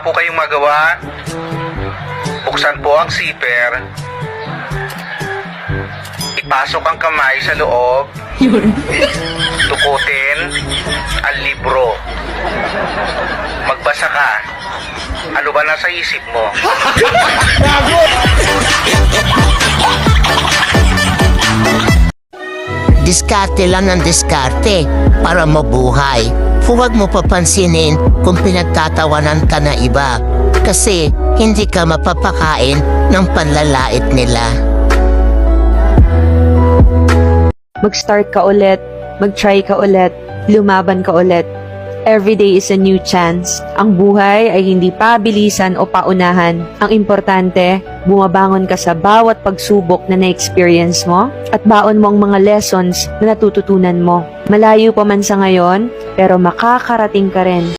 po kayong magawa. Buksan po ang zipper. Ipasok ang kamay sa loob. Tukutin ang libro. Magbasa ka. Ano ba nasa isip mo? Diskarte lang ng diskarte para mabuhay. Huwag mo papansinin kung pinagtatawanan ka na iba kasi hindi ka mapapakain ng panlalait nila. Mag-start ka ulit, mag-try ka ulit, lumaban ka ulit. Every day is a new chance. Ang buhay ay hindi pabilisan o paunahan. Ang importante, bumabangon ka sa bawat pagsubok na na-experience mo at baon mo ang mga lessons na natututunan mo. Malayo pa man sa ngayon, pero makakarating ka rin.